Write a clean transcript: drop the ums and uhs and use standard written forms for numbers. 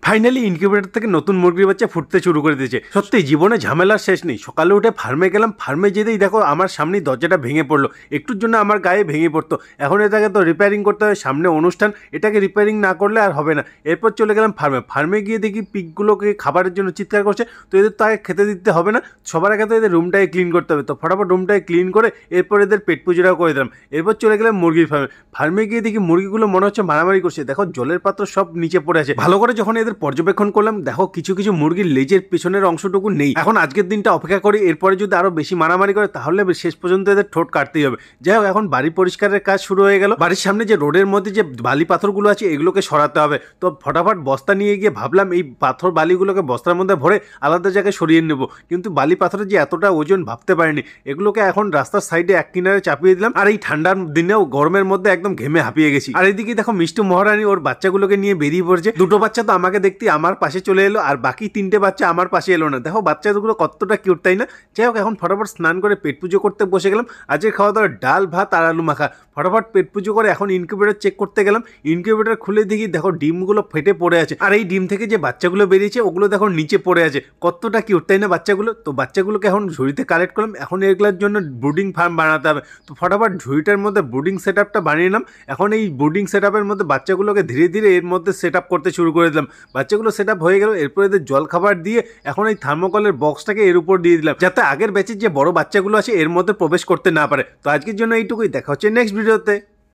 Finally incubator থেকে নতুন মুরগির বাচ্চা ফুটতে শুরু করে দিয়েছে। সত্যি জীবনে ঝামেলার শেষ নেই। সকালে উঠে ফার্মে গেলাম, ফার্মে যেতেই দেখো আমার সামনেই দরজাটা ভেঙে পড়লো। একটুর জন্য আমার গায়ে ভেঙে পড়তো। এখন এটাকে তো রিপেয়ারিং করতে হবে, সামনে অনুষ্ঠান, এটাকে রিপেয়ারিং না করলে আর হবে না। এরপর চলে গেলাম ফার্মে। ফার্মে গিয়ে দেখি পিকগুলোকে খাবারের জন্য চিৎকার করছে, তো এদের তো আগে খেতে দিতে হবে না, সবার আগে তো এদের রুমটাকে ক্লিন করতে হবে। তো ফটাফট রুমটাকে ক্লিন করে এরপর এদের পেট পুজোটাও করে দিলাম। এরপর চলে গেলাম মুরগির ফার্মে। ফার্মে গিয়ে দেখি মুরগিগুলো মনে হচ্ছে মারামারি করছে। দেখো জলের পাত্র সব নিচে পড়ে আছে। ভালো করে যখন এদের পর্যবেক্ষণ করলাম, দেখো কিছু কিছু মুরগির লেজের পেছনের অংশটুকু নেই। এখন আজকের দিনটা অপেক্ষা করি, এরপরে যদি আরো বেশি মারামারি করে তাহলে শেষ পর্যন্ত এদের ঠোঁট কাটতেই হবে। যাই হোক, এখন বাড়ি পরিষ্কারের কাজ শুরু হয়ে গেল। বাড়ির সামনে যে রোডের মধ্যে যে বালি পাথরগুলো আছে এগুলোকে সরাতে হবে। তো ফটাফট বস্তা নিয়ে গিয়ে ভাবলাম এই পাথর বালিগুলোকে বস্তার মধ্যে ভরে আলাদা জায়গায় সরিয়ে নেব, কিন্তু বালি পাথরের যে এতটা ওজন ভাবতে পারিনি। এগুলোকে এখন রাস্তার সাইডে এক কিনারে চাপিয়ে দিলাম। আর এই ঠান্ডার দিনেও গরমের মধ্যে একদম ঘেমে হাঁপিয়ে গেছি। আর এইদিকে দেখো মিষ্টি মহারানী ওর বাচ্চাগুলোকে নিয়ে বেরিয়ে পড়ছে। দুটো বাচ্চা তো আমাকে দেখতে আমার পাশে চলে এলো, আর বাকি তিনটে বাচ্চা আমার পাশে এলো না। দেখো বাচ্চাগুলো কতটা কিউট, তাই না? যাই হোক, এখন ফটাফট স্নান করে পেট পুজো করতে বসে গেলাম। আজকে খাওয়া দাওয়া ডাল ভাত আর আলু মাখা। ফটাফট পেট পুজো করে এখন ইনকিউবেটর চেক করতে গেলাম। ইনকিউবেটর খুলে দেখি দেখো ডিমগুলো ফেটে পড়ে আছে, আর এই ডিম থেকে যে বাচ্চাগুলো বেরিয়েছে ওগুলো দেখো নিচে পড়ে আছে। কতটা কিউট, তাই না বাচ্চাগুলো? তো বাচ্চাগুলোকে এখন ঝুড়িতে কালেক্ট করলাম। এখন এগুলোর জন্য ব্রুডিং ফার্ম বানাতে হবে। তো ফটাফট ঝুড়িটার মধ্যে ব্রুডিং সেট আপটা বানিয়ে নিলাম। এখন এই ব্রুডিং সেট আপের মধ্যে বাচ্চাগুলোকে ধীরে ধীরে এর মধ্যে সেট আপ করতে শুরু করে দিলাম। বাচ্চাগুলো সেট আপ হয়ে গেল। এরপর এদের জল খাবার দিয়ে এখন এই থার্মোকলের বক্সটাকে এর উপর দিয়ে দিলাম, যাতে আগের ব্যাচের যে বড় বাচ্চাগুলো আছে এর মধ্যে প্রবেশ করতে না পারে। তো আজকের জন্য এইটুকুই, দেখা হচ্ছে নেক্সট ভিডিওতে।